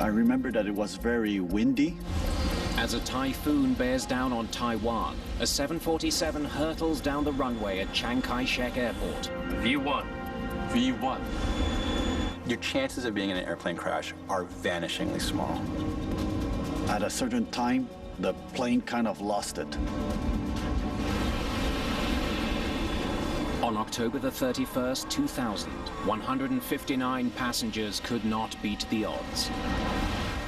remember that it was very windy. As a typhoon bears down on Taiwan, a 747 hurtles down the runway at Chiang Kai-shek Airport. V1. V1. Your chances of being in an airplane crash are vanishingly small. At a certain time, the plane kind of lost it. On October the 31st, 2000, 159 passengers could not beat the odds.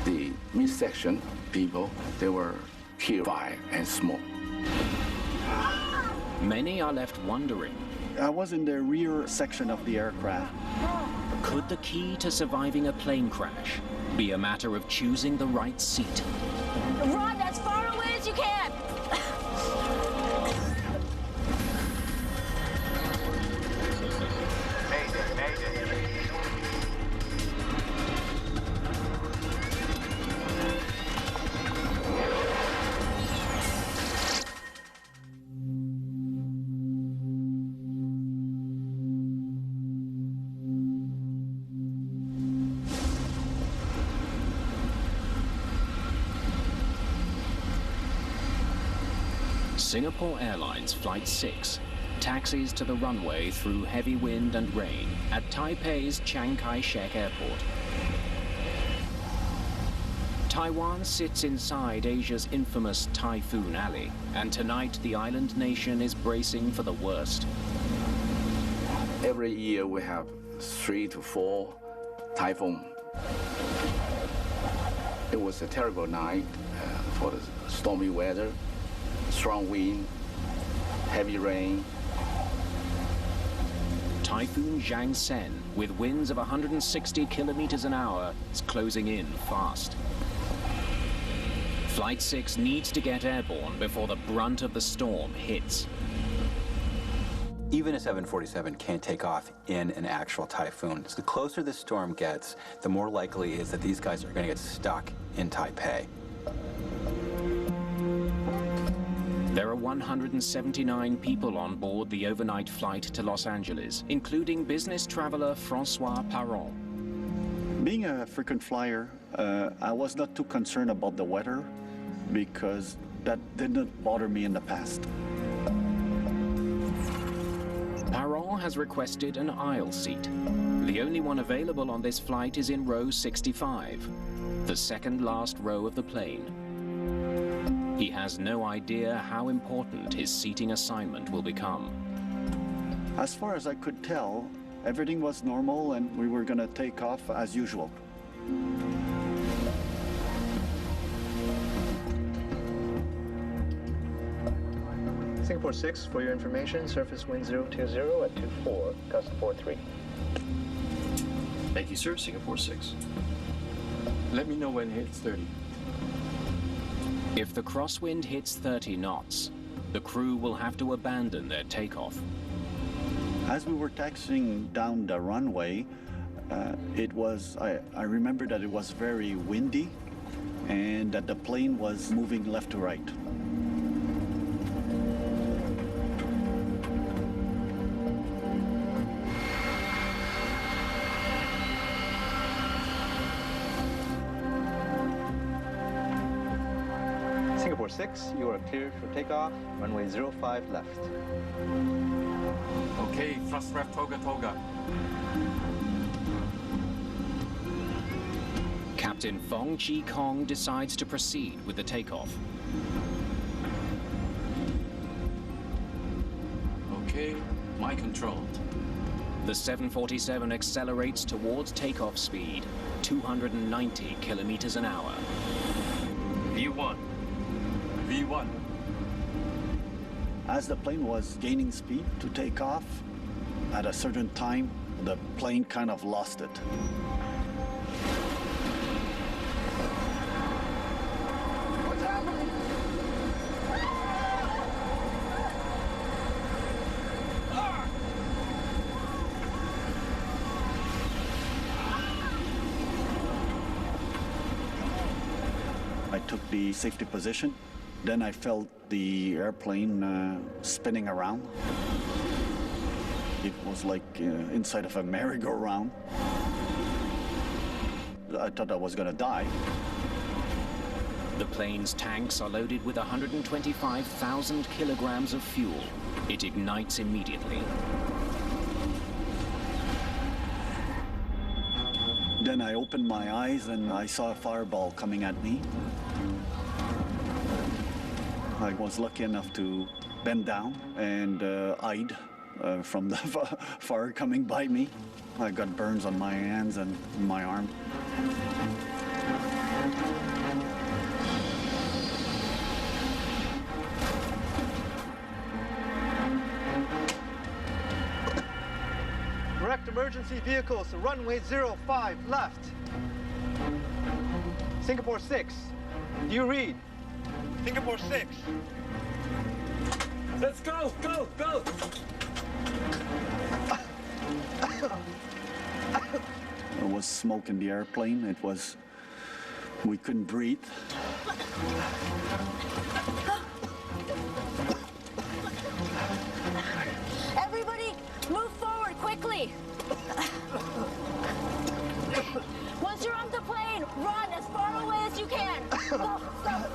The midsection people, they were killed by and smoke. Many are left wondering. I was in the rear section of the aircraft. Could the key to surviving a plane crash be a matter of choosing the right seat? Run as far away as you can! Singapore Airlines Flight 6 taxis to the runway through heavy wind and rain at Taipei's Chiang Kai-shek Airport. Taiwan sits inside Asia's infamous Typhoon Alley, and tonight the island nation is bracing for the worst. Every year we have 3 to 4 typhoons. It was a terrible night for the stormy weather, strong wind, heavy rain. Typhoon Jiangsen, with winds of 160 kilometers an hour, is closing in fast. Flight 6 needs to get airborne before the brunt of the storm hits. Even a 747 can't take off in an actual typhoon. So the closer the storm gets, the more likely it is that these guys are going to get stuck in Taipei. There are 179 people on board the overnight flight to Los Angeles, including business traveler Francois Parent. Being a frequent flyer, I was not too concerned about the weather because that didn't bother me in the past. Parent has requested an aisle seat. The only one available on this flight is in row 65, the second last row of the plane. He has no idea how important his seating assignment will become. As far as I could tell, everything was normal and we were going to take off as usual. Singapore 6, for your information, surface wind 020 at 24, gust 43. Thank you, sir. Singapore 6. Let me know when it hits 30. If the crosswind hits 30 knots, the crew will have to abandon their takeoff. As we were taxiing down the runway, I remember that it was very windy and that the plane was moving left to right. Singapore 6, you are cleared for takeoff, runway 05 left. Okay, thrust left, toga, toga. Captain Fong Chi Kong decides to proceed with the takeoff. Okay, my control. The 747 accelerates towards takeoff speed, 290 kilometers an hour. V1. V1. As the plane was gaining speed to take off, at a certain time, the plane kind of lost it. What's happening? I took the safety position. Then I felt the airplane spinning around. It was like inside of a merry-go-round. I thought I was going to die. The plane's tanks are loaded with 125,000 kilograms of fuel. It ignites immediately. Then I opened my eyes and I saw a fireball coming at me. I was lucky enough to bend down and hide from the fire coming by me. I got burns on my hands and my arm. Direct emergency vehicles to runway 05 left. Singapore 6. Do you read? Singapore 6. Let's go, go, go! There was smoke in the airplane. We couldn't breathe. Everybody, move forward quickly. Once you're off the plane, run as far away as you can. Go, go.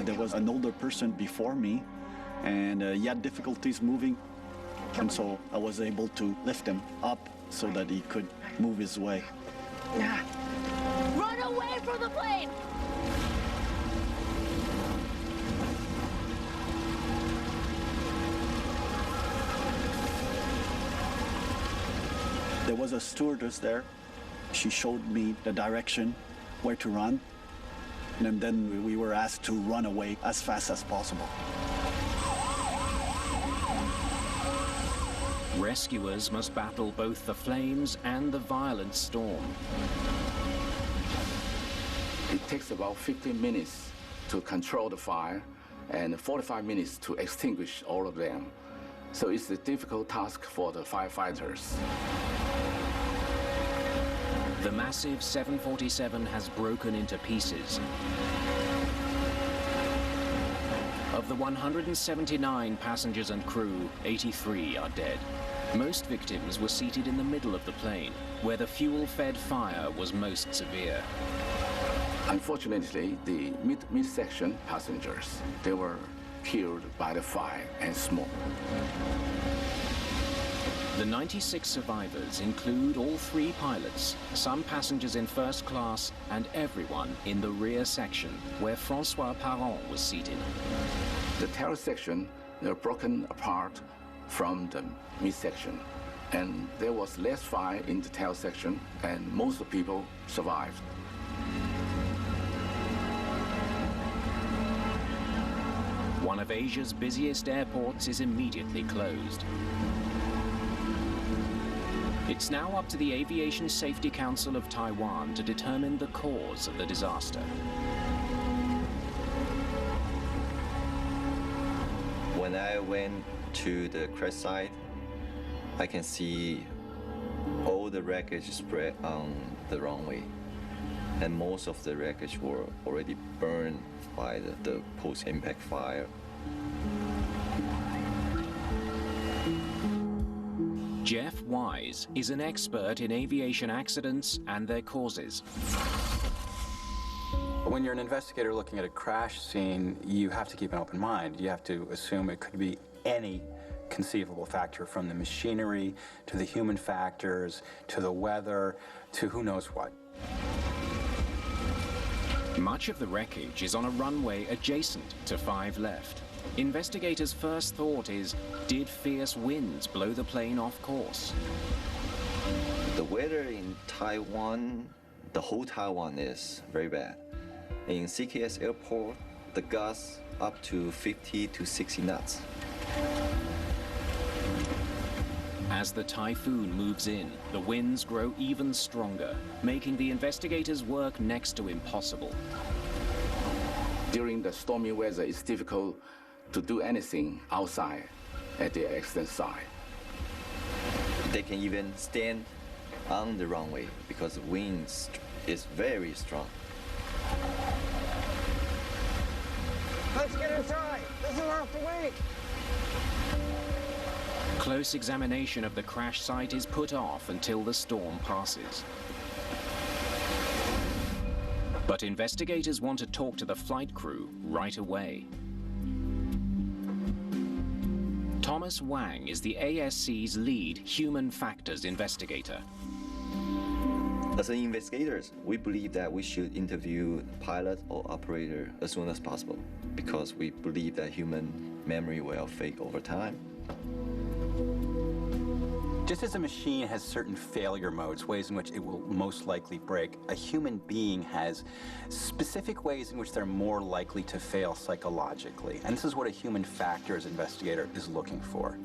There was an older person before me, and he had difficulties moving. And so I was able to lift him up so that he could move his way. Run away from the plane. There was a stewardess there. She showed me the direction, where to run. And then we were asked to run away as fast as possible. Rescuers must battle both the flames and the violent storm. It takes about 15 minutes to control the fire and 45 minutes to extinguish all of them. So it's a difficult task for the firefighters. The massive 747 has broken into pieces. Of the 179 passengers and crew, 83 are dead. Most victims were seated in the middle of the plane, where the fuel-fed fire was most severe. Unfortunately, the midsection passengers, they were killed by the fire and smoke. The 96 survivors include all 3 pilots, some passengers in first class, and everyone in the rear section, where François Parent was seated. The tail section, they're broken apart from the midsection, and there was less fire in the tail section, and most of the people survived. One of Asia's busiest airports is immediately closed. It's now up to the Aviation Safety Council of Taiwan to determine the cause of the disaster. When I went to the crash site, I can see all the wreckage spread on the runway. And most of the wreckage were already burned by the post-impact fire. Jeff Wise is an expert in aviation accidents and their causes. When you're an investigator looking at a crash scene, you have to keep an open mind. You have to assume it could be any conceivable factor, from the machinery to the human factors to the weather to who knows what. Much of the wreckage is on a runway adjacent to 5 left. Investigators' first thought is, did fierce winds blow the plane off course? The weather in Taiwan, the whole Taiwan is very bad. In CKS Airport, the gusts up to 50 to 60 knots. As the typhoon moves in, the winds grow even stronger, making the investigators' work next to impossible. During the stormy weather, it's difficult to do anything outside at the accident site. They can even stand on the runway because the wind is very strong. Let's get inside. This is off the wing. Close examination of the crash site is put off until the storm passes. But investigators want to talk to the flight crew right away. Thomas Wang is the ASC's lead human factors investigator. As investigators, we believe that we should interview pilot or operator as soon as possible because we believe that human memory will fade over time. Just as a machine has certain failure modes, ways in which it will most likely break, a human being has specific ways in which they're more likely to fail psychologically. And this is what a human factors investigator is looking for.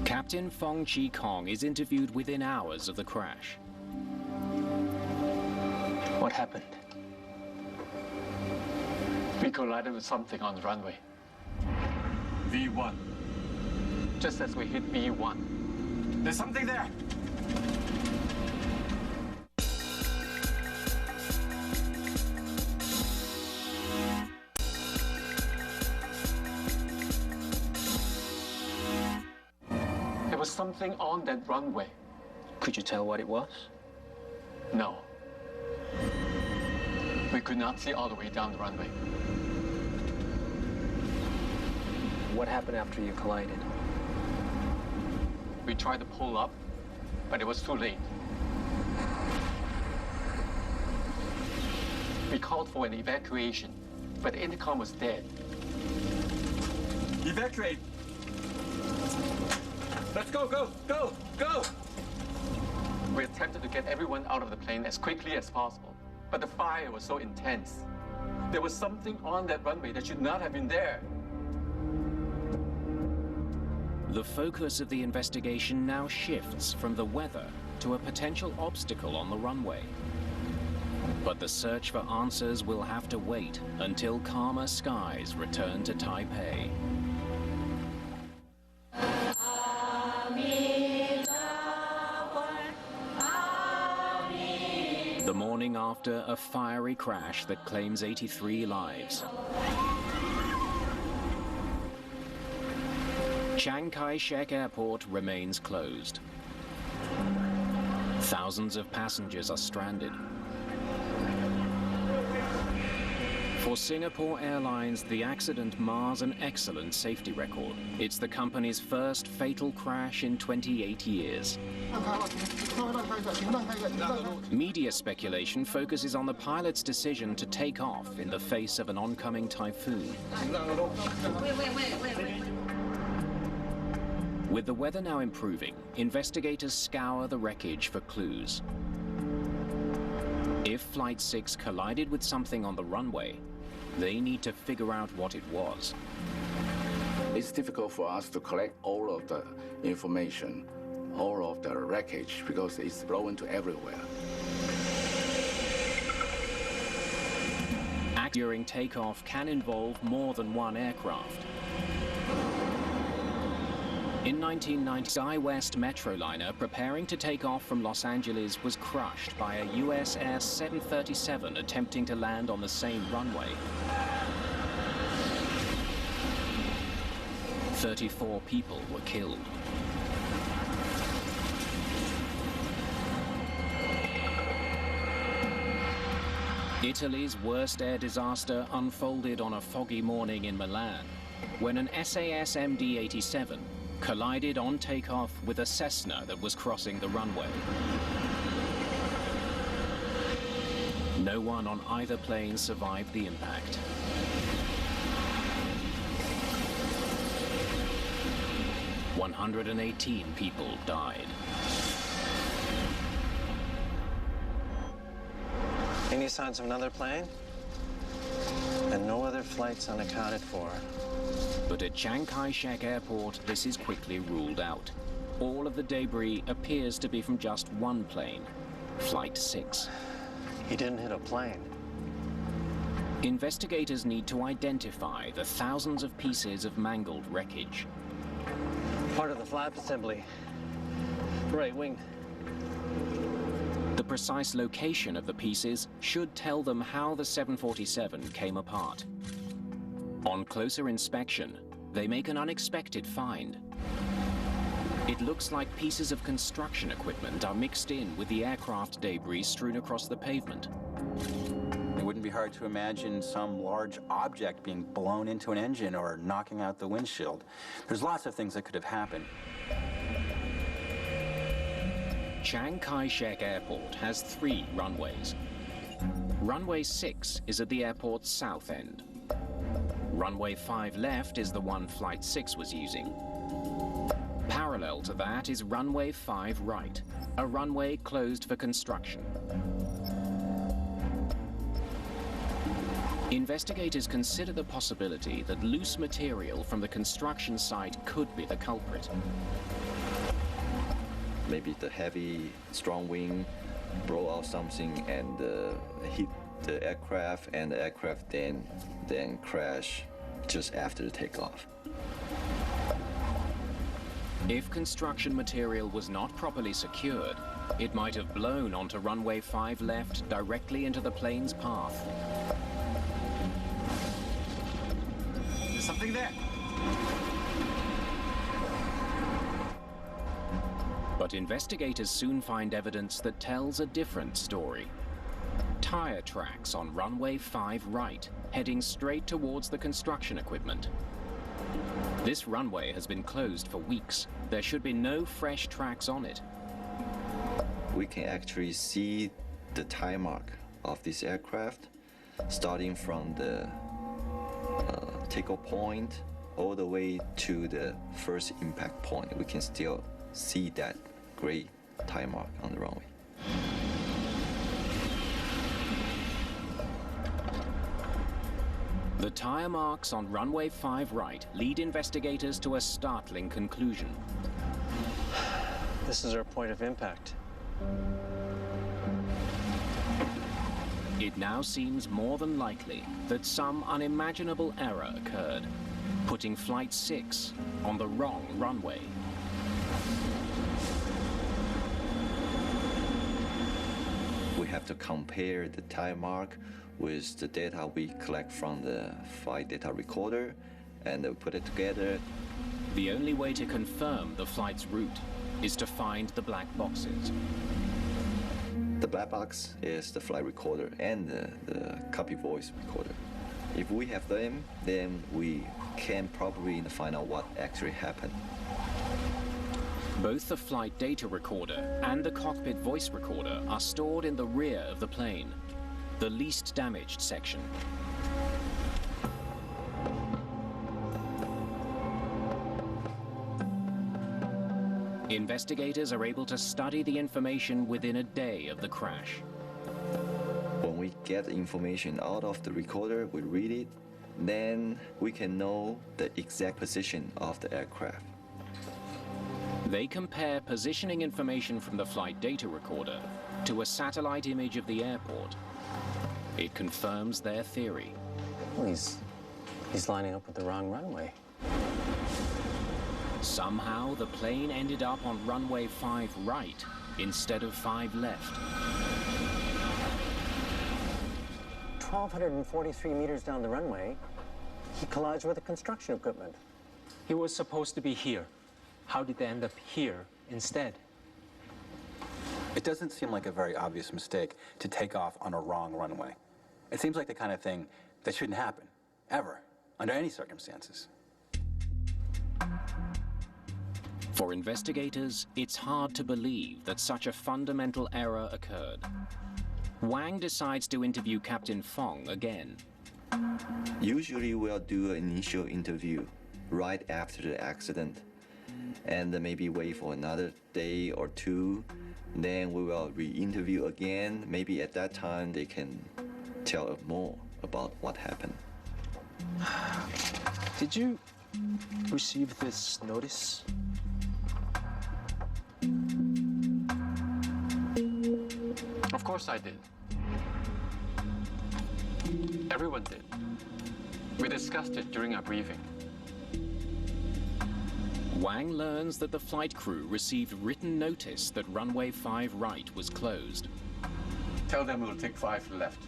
Captain Fong Chi Kong is interviewed within hours of the crash. What happened? We collided with something on the runway. V1. Just as we hit V1. There's something there! There was something on that runway. Could you tell what it was? No. We could not see all the way down the runway. What happened after you collided? We tried to pull up, but it was too late. We called for an evacuation, but the intercom was dead. Evacuate! Let's go, go, go, go! We attempted to get everyone out of the plane as quickly as possible, but the fire was so intense. There was something on that runway that should not have been there. The focus of the investigation now shifts from the weather to a potential obstacle on the runway. But the search for answers will have to wait until calmer skies return to Taipei. The morning after a fiery crash that claims 83 lives. Chiang Kai-shek Airport remains closed. Thousands of passengers are stranded. For Singapore Airlines, the accident mars an excellent safety record. It's the company's first fatal crash in 28 years. Media speculation focuses on the pilot's decision to take off in the face of an oncoming typhoon. With the weather now improving, investigators scour the wreckage for clues. If Flight 6 collided with something on the runway, they need to figure out what it was. It's difficult for us to collect all of the information, all of the wreckage, because it's blown to everywhere. During takeoff can involve more than one aircraft. In 1990, SkyWest Metroliner preparing to take off from Los Angeles was crushed by a US Air 737 attempting to land on the same runway. 34 people were killed. Italy's worst air disaster unfolded on a foggy morning in Milan, when an SAS MD-87 collided on takeoff with a Cessna that was crossing the runway. No one on either plane survived the impact. "118 people died. Any signs of another plane? And no other flights unaccounted for. But at Chiang Kai-shek Airport, this is quickly ruled out. All of the debris appears to be from just one plane, Flight 6. He didn't hit a plane. Investigators need to identify the thousands of pieces of mangled wreckage. Part of the flap assembly. Right wing. The precise location of the pieces should tell them how the 747 came apart. On closer inspection, they make an unexpected find. It looks like pieces of construction equipment are mixed in with the aircraft debris strewn across the pavement. It wouldn't be hard to imagine some large object being blown into an engine or knocking out the windshield. There's lots of things that could have happened. Chiang Kai-shek Airport has 3 runways. Runway 6 is at the airport's south end. Runway 5 left is the one Flight 6 was using. Parallel to that is runway 5 right, a runway closed for construction. Investigators consider the possibility that loose material from the construction site could be the culprit. Maybe the heavy, strong wind blow out something and hit the aircraft, and the aircraft then crash just after the takeoff. If construction material was not properly secured, it might have blown onto runway 5 left directly into the plane's path. There's something there. But investigators soon find evidence that tells a different story. Tire tracks on runway 5 right, heading straight towards the construction equipment. This runway has been closed for weeks. There should be no fresh tracks on it. We can actually see the tire mark of this aircraft, starting from the takeoff point all the way to the first impact point. We can still see that gray tire mark on the runway. The tire marks on runway 5 right lead investigators to a startling conclusion. This is our point of impact. It now seems more than likely that some unimaginable error occurred, putting Flight 6 on the wrong runway. We have to compare the tire mark with the data we collect from the flight data recorder and put it together. The only way to confirm the flight's route is to find the black boxes. The black box is the flight recorder and the copy voice recorder. If we have them, then we can probably find out what actually happened. Both the flight data recorder and the cockpit voice recorder are stored in the rear of the plane, the least damaged section. Investigators are able to study the information within a day of the crash. When we get the information out of the recorder, we read it, then we can know the exact position of the aircraft. They compare positioning information from the flight data recorder to a satellite image of the airport. It confirms their theory. Well, he's lining up with the wrong runway. Somehow, the plane ended up on runway 5 right instead of 5 left. 1,243 meters down the runway, he collides with the construction equipment. He was supposed to be here. How did they end up here instead? It doesn't seem like a very obvious mistake to take off on a wrong runway. It seems like the kind of thing that shouldn't happen, ever, under any circumstances. For investigators, it's hard to believe that such a fundamental error occurred. Wang decides to interview Captain Fong again. Usually we'll do an initial interview right after the accident, and then maybe wait for another day or two. Then we will re-interview again. Maybe at that time they can tell more about what happened. Did you receive this notice? Of course I did. Everyone did. We discussed it during our briefing. Wang learns that the flight crew received written notice that runway 5 right was closed. Tell them we'll take 5 left.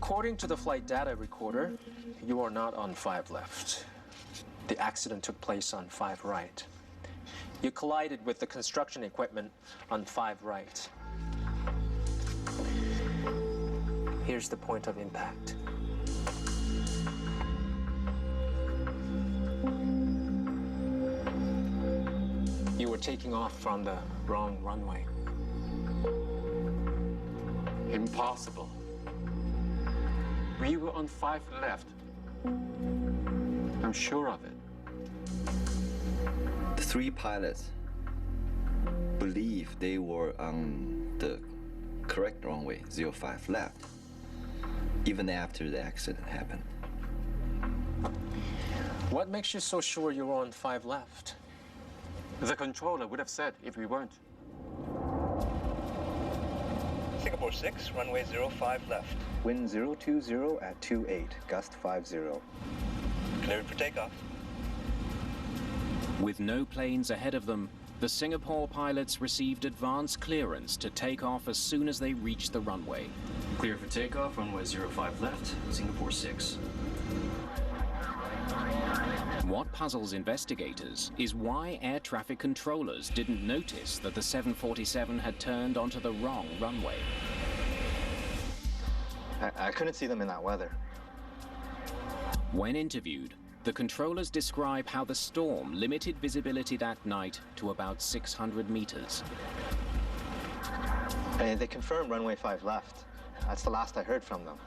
According to the flight data recorder, you are not on 5 left. The accident took place on 5 right. You collided with the construction equipment on 5 right. Here's the point of impact. You were taking off from the wrong runway. Impossible. We were on 5 left. I'm sure of it. The 3 pilots believe they were on the correct runway, 05 left, even after the accident happened. What makes you so sure you were on 5 left? The controller would have said if we weren't. Singapore 6, runway 05 left. Wind 020 at 28, gust 50. Cleared for takeoff. With no planes ahead of them, the Singapore pilots received advance clearance to take off as soon as they reached the runway. Clear for takeoff, runway 05 left, Singapore 6. What puzzles investigators is why air traffic controllers didn't notice that the 747 had turned onto the wrong runway. I couldn't see them in that weather. When interviewed, the controllers describe how the storm limited visibility that night to about 600 meters. They confirmed runway 5 left. That's the last I heard from them.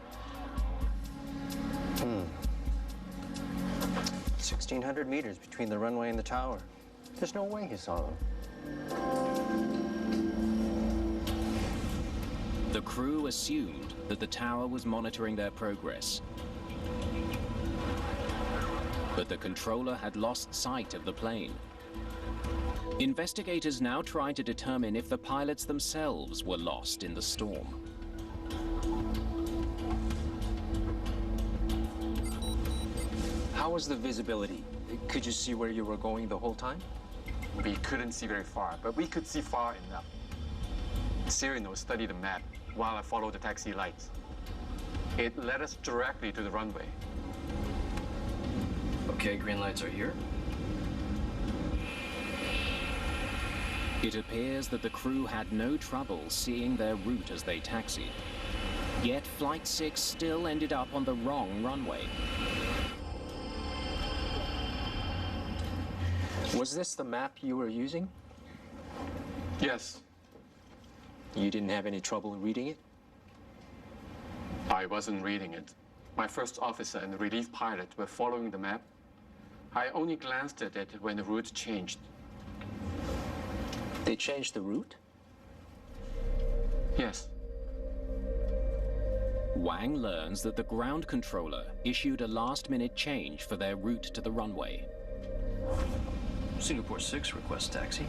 1,600 meters between the runway and the tower. There's no way he saw them. The crew assumed that the tower was monitoring their progress. But the controller had lost sight of the plane. Investigators now try to determine if the pilots themselves were lost in the storm. How was the visibility? Could you see where you were going the whole time? We couldn't see very far, but we could see far enough. Cyrano studied the map while I followed the taxi lights. It led us directly to the runway. Okay, green lights are here. It appears that the crew had no trouble seeing their route as they taxied. Yet Flight 6 still ended up on the wrong runway. Was this the map you were using? Yes. You didn't have any trouble reading it? I wasn't reading it. My first officer and the relief pilot were following the map. I only glanced at it when the route changed. They changed the route? Yes. Wang learns that the ground controller issued a last-minute change for their route to the runway. Singapore 6 requests taxi.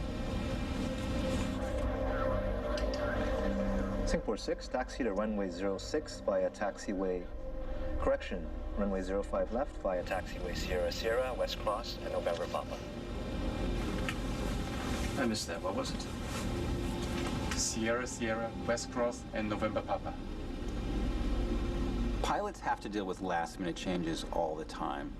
Singapore 6, taxi to runway 06 via taxiway. Correction, runway 05 left via taxiway Sierra Sierra, West Cross, and November Papa. I missed that. What was it? Sierra Sierra, West Cross, and November Papa. Pilots have to deal with last-minute changes all the time.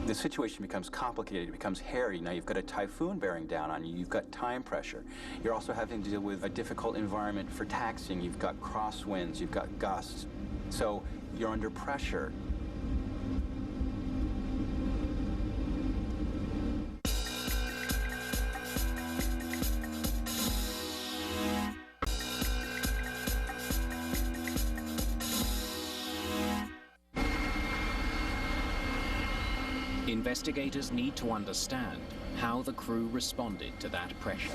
The situation becomes complicated, it becomes hairy. Now you've got a typhoon bearing down on you, you've got time pressure. You're also having to deal with a difficult environment for taxiing. You've got crosswinds, you've got gusts. So you're under pressure. Investigators need to understand how the crew responded to that pressure.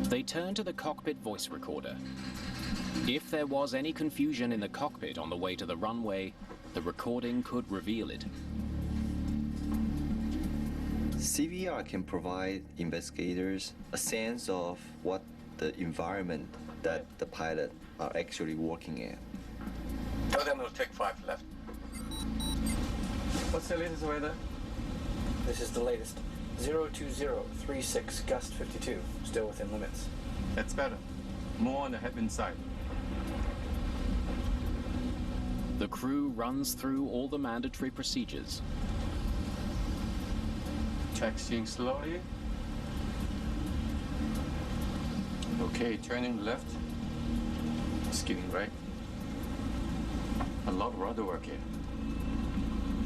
They turn to the cockpit voice recorder. If there was any confusion in the cockpit on the way to the runway, the recording could reveal it. CVR can provide investigators a sense of what the environment that the pilot are actually working in. Tell them it'll take 5 left. What's the latest weather? This is the latest. 02036, gust 52, still within limits. That's better. More on the headwind side. The crew runs through all the mandatory procedures. Taxiing slowly. Okay, turning left. Skidding right. A lot of rudder work here.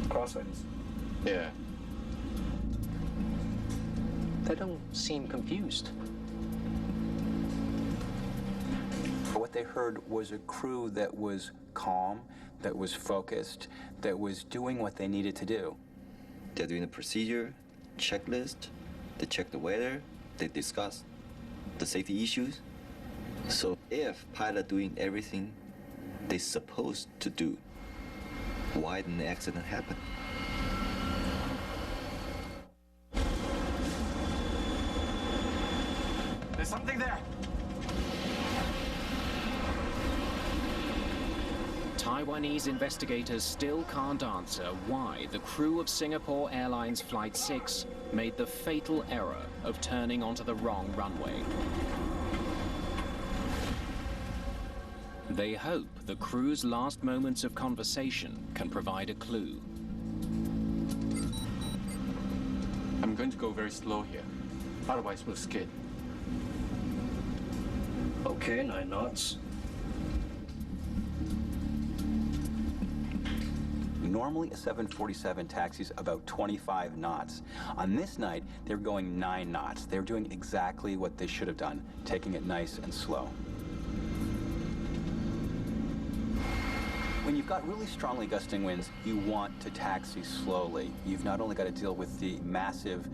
Crosswinds. Yeah. They don't seem confused. What they heard was a crew that was calm, that was focused, that was doing what they needed to do. They're doing the procedure, checklist, they check the weather, they discuss the safety issues. So if pilot doing everything they're supposed to do, why didn't the accident happen? There's something there. Taiwanese investigators still can't answer why the crew of Singapore Airlines Flight 6 made the fatal error of turning onto the wrong runway. They hope the crew's last moments of conversation can provide a clue. I'm going to go very slow here. Otherwise, we'll skid. Okay, 9 knots. Normally, a 747 taxis about 25 knots. On this night, they're going 9 knots. They're doing exactly what they should have done, taking it nice and slow. When you've got really strongly gusting winds, you want to taxi slowly. You've not only got to deal with the massive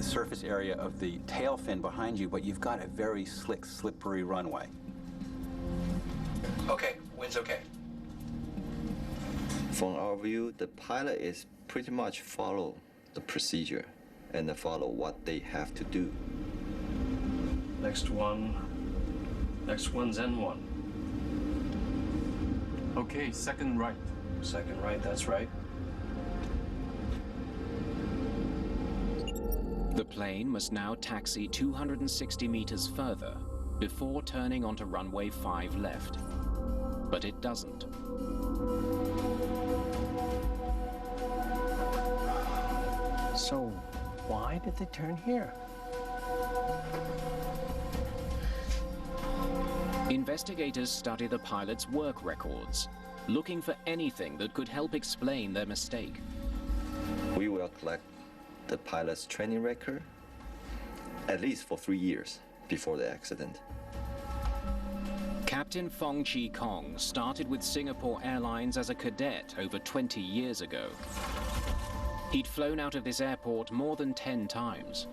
surface area of the tail fin behind you, but you've got a very slick, slippery runway. Okay, wind's okay. From our view, the pilot is pretty much follow the procedure and follow what they have to do. Next one's N1. Okay, second right. Second right, that's right. The plane must now taxi 260 meters further before turning onto runway 5 left. But it doesn't. So, why did they turn here? Investigators study the pilot's work records, looking for anything that could help explain their mistake. We will collect the pilot's training record at least for 3 years before the accident. Captain Fong Chi Kong started with Singapore Airlines as a cadet over 20 years ago. He'd flown out of this airport more than 10 times.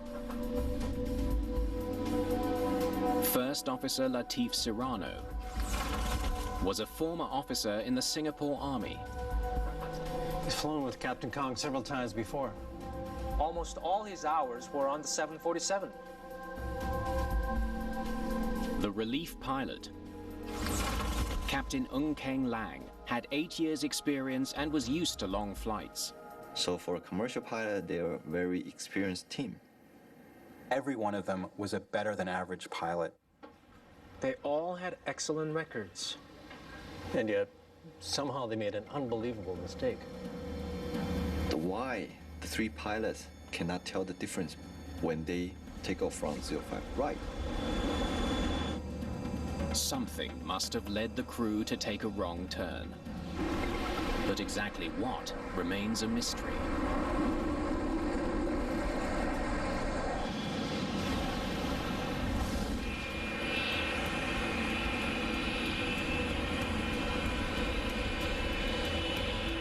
First Officer Latif Serrano was a former officer in the Singapore Army. He's flown with Captain Kong several times before. Almost all his hours were on the 747. The relief pilot, Captain Ng Keng Lang, had 8 years' experience and was used to long flights. So for a commercial pilot, they're a very experienced team. Every one of them was a better than average pilot. They all had excellent records. And yet, somehow they made an unbelievable mistake. The why the 3 pilots cannot tell the difference when they take off from 05 right. Something must have led the crew to take a wrong turn. But exactly what remains a mystery.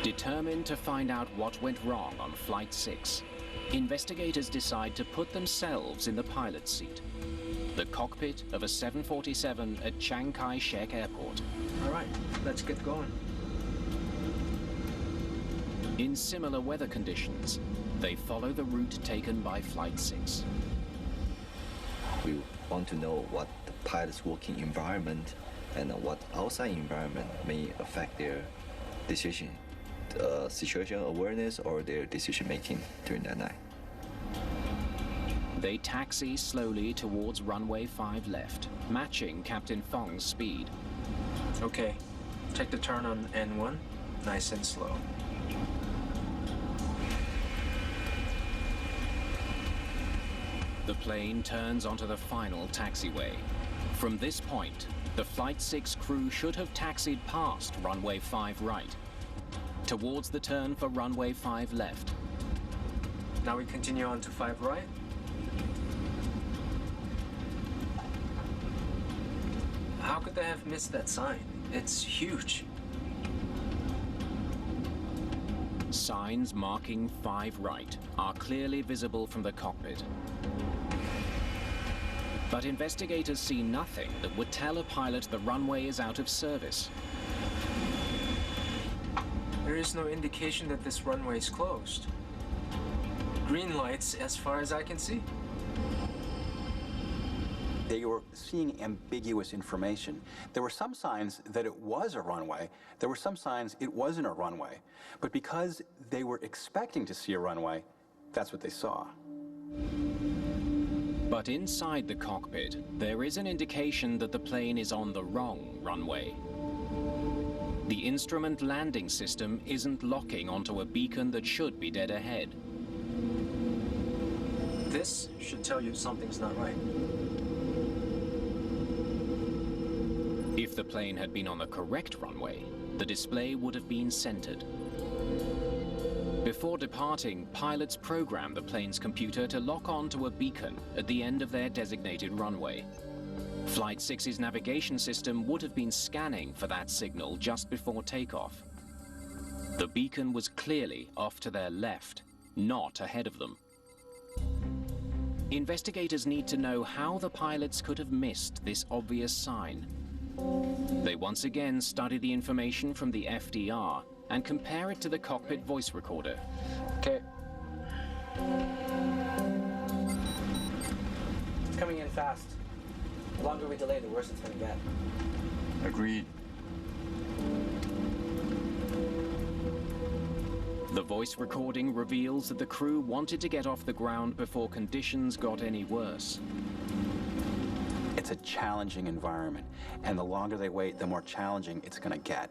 Determined to find out what went wrong on Flight 6, investigators decide to put themselves in the pilot's seat, the cockpit of a 747 at Chiang Kai-shek Airport. All right, let's get going. In similar weather conditions, they follow the route taken by Flight 6. We want to know what the pilot's working environment and what outside environment may affect their decision, situational awareness or their decision making during that night. They taxi slowly towards runway 5 left, matching Captain Fong's speed. Okay, take the turn on N1. nice and slow. The plane turns onto the final taxiway. From this point, the Flight 6 crew should have taxied past runway 5 right, towards the turn for runway 5 left. Now we continue on to 5 right. How could they have missed that sign? It's huge. Signs marking 5 right are clearly visible from the cockpit. But investigators see nothing that would tell a pilot the runway is out of service. There is no indication that this runway is closed. Green lights as far as I can see. They were seeing ambiguous information. There were some signs that it was a runway. There were some signs it wasn't a runway. But because they were expecting to see a runway, that's what they saw. But inside the cockpit, there is an indication that the plane is on the wrong runway. The instrument landing system isn't locking onto a beacon that should be dead ahead. This should tell you something's not right. If the plane had been on the correct runway, the display would have been centered. Before departing, pilots program the plane's computer to lock on to a beacon at the end of their designated runway. Flight 6's navigation system would have been scanning for that signal just before takeoff. The beacon was clearly off to their left, not ahead of them. Investigators need to know how the pilots could have missed this obvious sign. They once again study the information from the FDR and compare it to the cockpit voice recorder. Okay. It's coming in fast. The longer we delay, the worse it's going to get. Agreed. The voice recording reveals that the crew wanted to get off the ground before conditions got any worse. It's a challenging environment, and the longer they wait, the more challenging it's going to get.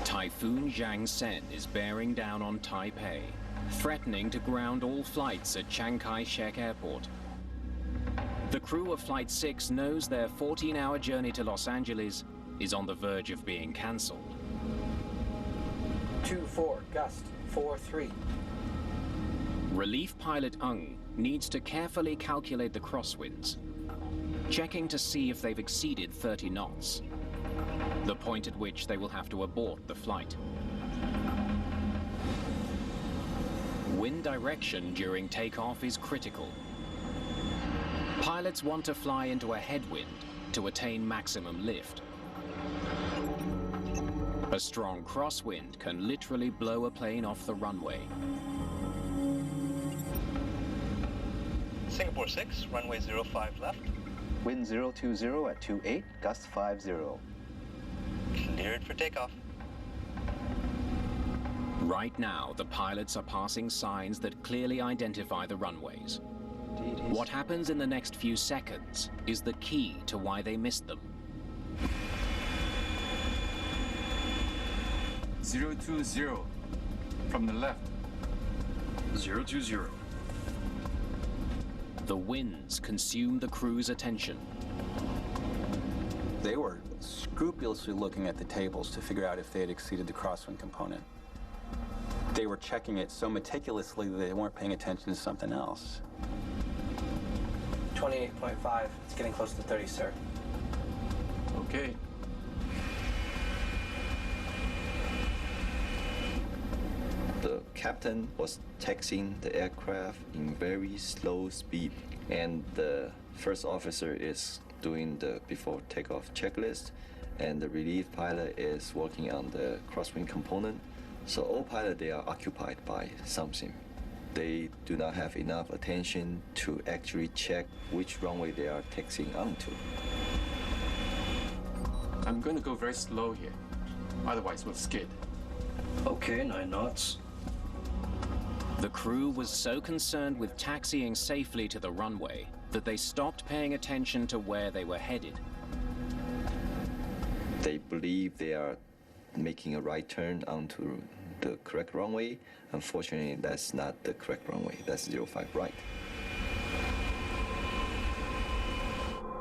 Typhoon Jiangsen is bearing down on Taipei, threatening to ground all flights at Chiang Kai-shek Airport. The crew of Flight 6 knows their 14-hour journey to Los Angeles is on the verge of being cancelled. 2-4, gust, 4-3. Relief pilot Ng needs to carefully calculate the crosswinds, checking to see if they've exceeded 30 knots, the point at which they will have to abort the flight. Wind direction during takeoff is critical. Pilots want to fly into a headwind to attain maximum lift. A strong crosswind can literally blow a plane off the runway. Singapore 6, runway 05 left. Wind 020 at 28, gust 50. Cleared for takeoff. Right now, the pilots are passing signs that clearly identify the runways. What happens in the next few seconds is the key to why they missed them. 020 from the left. 020. The winds consume the crew's attention. They were scrupulously looking at the tables to figure out if they had exceeded the crosswind component. They were checking it so meticulously that they weren't paying attention to something else. 28.5. It's getting close to 30, sir. Okay. The captain was taxiing the aircraft in very slow speed, and the first officer is doing the before takeoff checklist, and the relief pilot is working on the crosswind component. So all pilots, they are occupied by something. They do not have enough attention to actually check which runway they are taxiing onto. I'm going to go very slow here. Otherwise, we'll skid. Okay, 9 knots. The crew was so concerned with taxiing safely to the runway that they stopped paying attention to where they were headed. They believe they are making a right turn onto the correct runway. Unfortunately, that's not the correct runway. That's 05 right.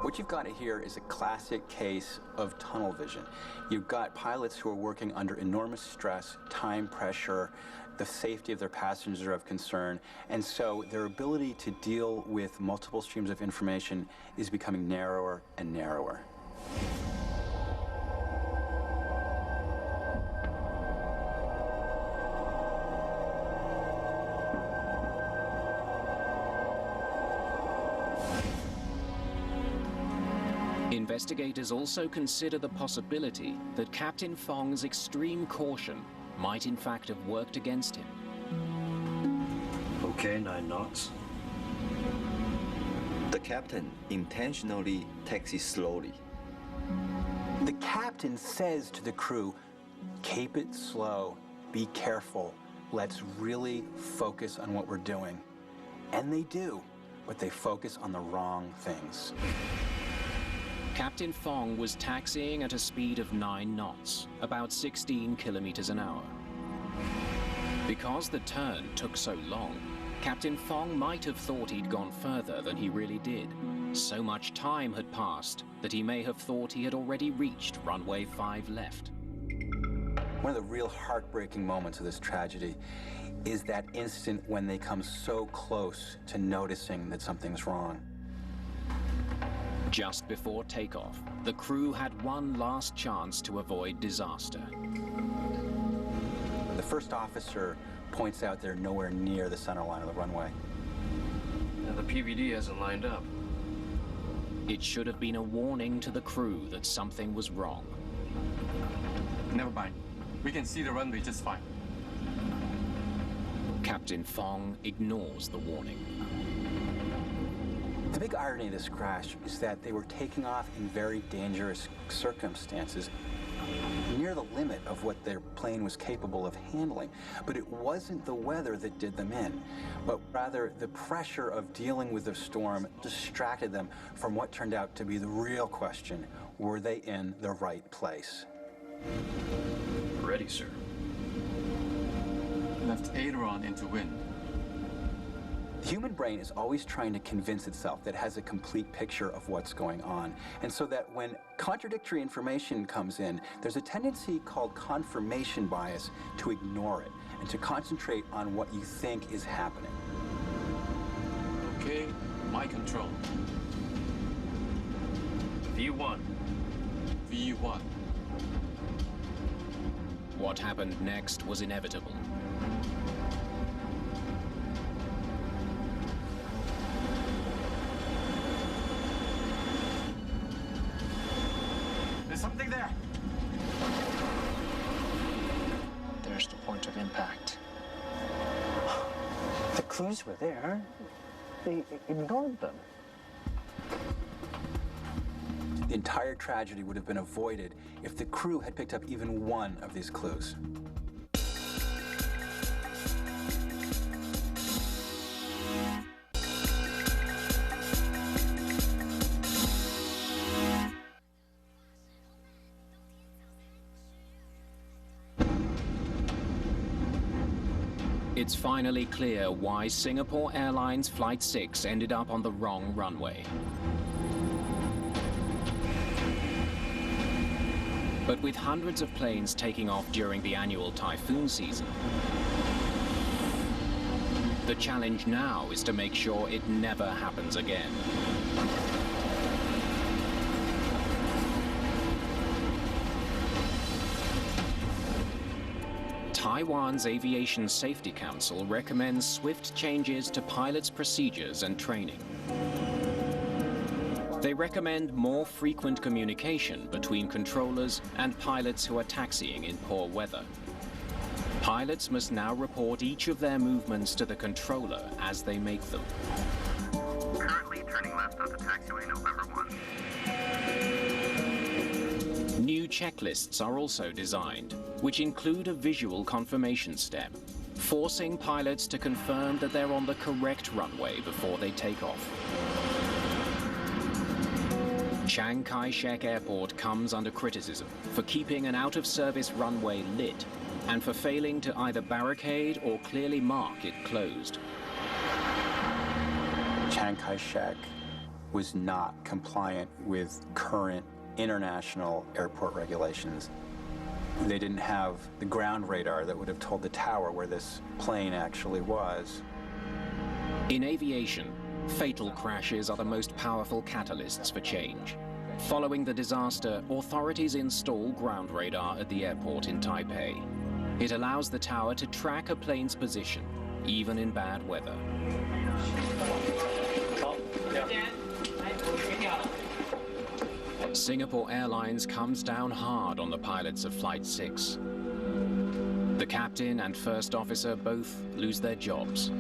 What you've got here is a classic case of tunnel vision. You've got pilots who are working under enormous stress, time pressure, the safety of their passengers are of concern, and so their ability to deal with multiple streams of information is becoming narrower and narrower. Investigators also consider the possibility that Captain Fong's extreme caution might in fact have worked against him. Okay, 9 knots. The captain intentionally taxis slowly. The captain says to the crew, keep it slow, be careful, let's really focus on what we're doing. And they do, but they focus on the wrong things. Captain Fong was taxiing at a speed of 9 knots, about 16 kilometers an hour. Because the turn took so long, Captain Fong might have thought he'd gone further than he really did. So much time had passed that he may have thought he had already reached runway 5 left. One of the real heartbreaking moments of this tragedy is that instant when they come so close to noticing that something's wrong. Just before takeoff, the crew had one last chance to avoid disaster. The first officer points out they're nowhere near the center line of the runway. Now the PVD hasn't lined up. It should have been a warning to the crew that something was wrong. Never mind. We can see the runway just fine. Captain Fong ignores the warning. The big irony of this crash is that they were taking off in very dangerous circumstances, near the limit of what their plane was capable of handling. But it wasn't the weather that did them in, but rather the pressure of dealing with the storm distracted them from what turned out to be the real question: were they in the right place? Ready, sir. Left aileron into wind. The human brain is always trying to convince itself that it has a complete picture of what's going on. And so that when contradictory information comes in, there's a tendency called confirmation bias to ignore it and to concentrate on what you think is happening. Okay, my control. V1. V1. What happened next was inevitable. There's something there. There's the point of impact. The clues were there. They ignored them. The entire tragedy would have been avoided if the crew had picked up even one of these clues. It's finally clear why Singapore Airlines Flight 6 ended up on the wrong runway. But with hundreds of planes taking off during the annual typhoon season, the challenge now is to make sure it never happens again. Taiwan's Aviation Safety Council recommends swift changes to pilots' procedures and training. They recommend more frequent communication between controllers and pilots who are taxiing in poor weather. Pilots must now report each of their movements to the controller as they make them. Currently turning left onto taxiway November 1. New checklists are also designed, which include a visual confirmation step, forcing pilots to confirm that they're on the correct runway before they take off. Chiang Kai-shek Airport comes under criticism for keeping an out-of-service runway lit and for failing to either barricade or clearly mark it closed. Chiang Kai-shek was not compliant with current international airport regulations. They didn't have the ground radar that would have told the tower where this plane actually was. In aviation, fatal crashes are the most powerful catalysts for change. Following the disaster, authorities install ground radar at the airport in Taipei. It allows the tower to track a plane's position, even in bad weather. Singapore Airlines comes down hard on the pilots of Flight 6. The captain and first officer both lose their jobs.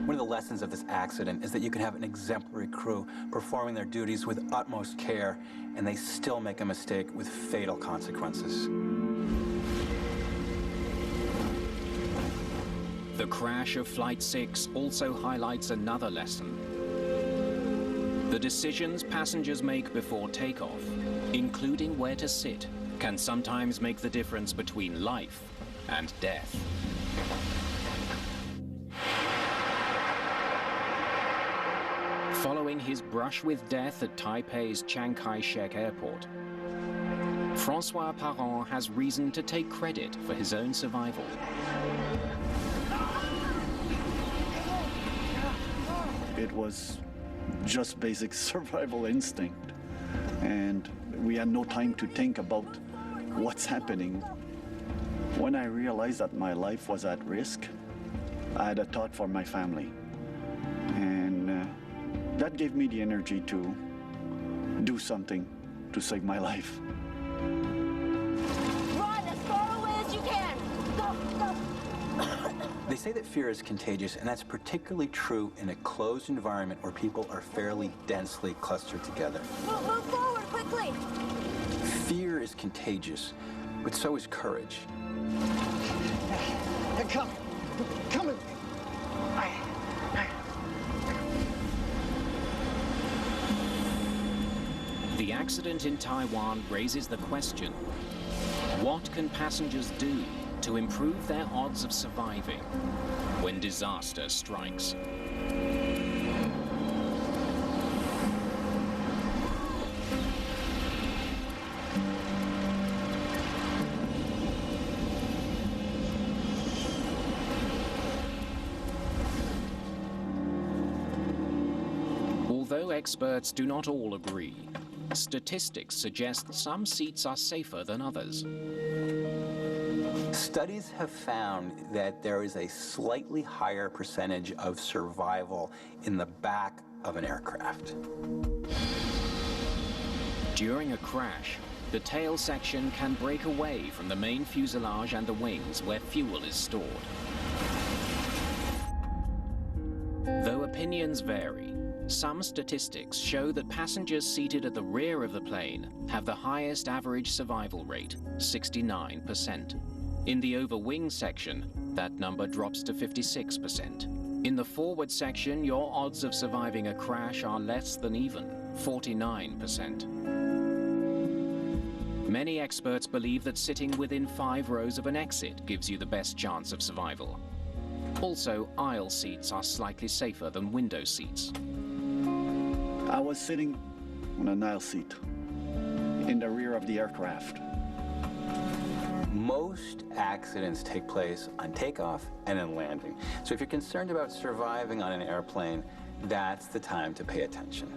One of the lessons of this accident is that you can have an exemplary crew performing their duties with utmost care, and they still make a mistake with fatal consequences. The crash of Flight 6 also highlights another lesson. The decisions passengers make before takeoff, including where to sit, can sometimes make the difference between life and death. Following his brush with death at Taipei's Chiang Kai-shek Airport, François Parent has reason to take credit for his own survival. It was just basic survival instinct, and we had no time to think about what's happening. When I realized that my life was at risk, I had a thought for my family, and that gave me the energy to do something to save my life. Run as far away as you can! Go, go! They say that fear is contagious, and that's particularly true in a closed environment where people are fairly densely clustered together. Move forward, quickly! Fear is contagious, but so is courage. Hey, come! Coming! The accident in Taiwan raises the question, what can passengers do to improve their odds of surviving when disaster strikes? Although experts do not all agree, statistics suggest some seats are safer than others. Studies have found that there is a slightly higher percentage of survival in the back of an aircraft. During a crash, the tail section can break away from the main fuselage and the wings where fuel is stored. Though opinions vary, some statistics show that passengers seated at the rear of the plane have the highest average survival rate, 69%. In the over-wing section, that number drops to 56%. In the forward section, your odds of surviving a crash are less than even, 49%. Many experts believe that sitting within 5 rows of an exit gives you the best chance of survival. Also, aisle seats are slightly safer than window seats. I was sitting on an aisle seat in the rear of the aircraft. Most accidents take place on takeoff and in landing. So if you're concerned about surviving on an airplane, that's the time to pay attention.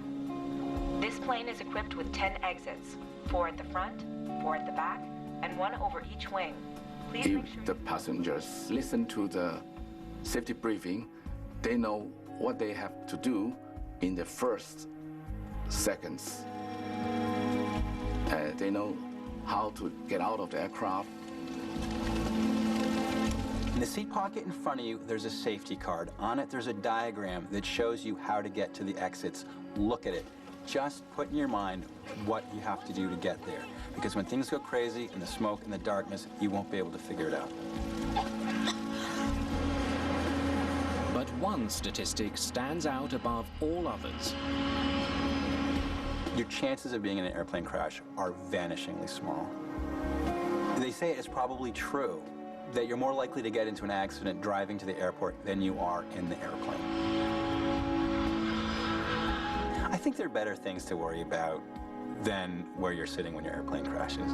This plane is equipped with 10 exits, 4 at the front, 4 at the back, and 1 over each wing. Please make sure the passengers listen to the safety briefing, they know what they have to do in the first seconds. They know how to get out of the aircraft. In the seat pocket in front of you, there's a safety card. On it, there's a diagram that shows you how to get to the exits. Look at it. Just put in your mind what you have to do to get there. Because when things go crazy in the smoke and the darkness, you won't be able to figure it out. But one statistic stands out above all others. Your chances of being in an airplane crash are vanishingly small. They say it's probably true that you're more likely to get into an accident driving to the airport than you are in the airplane. I think there are better things to worry about than where you're sitting when your airplane crashes.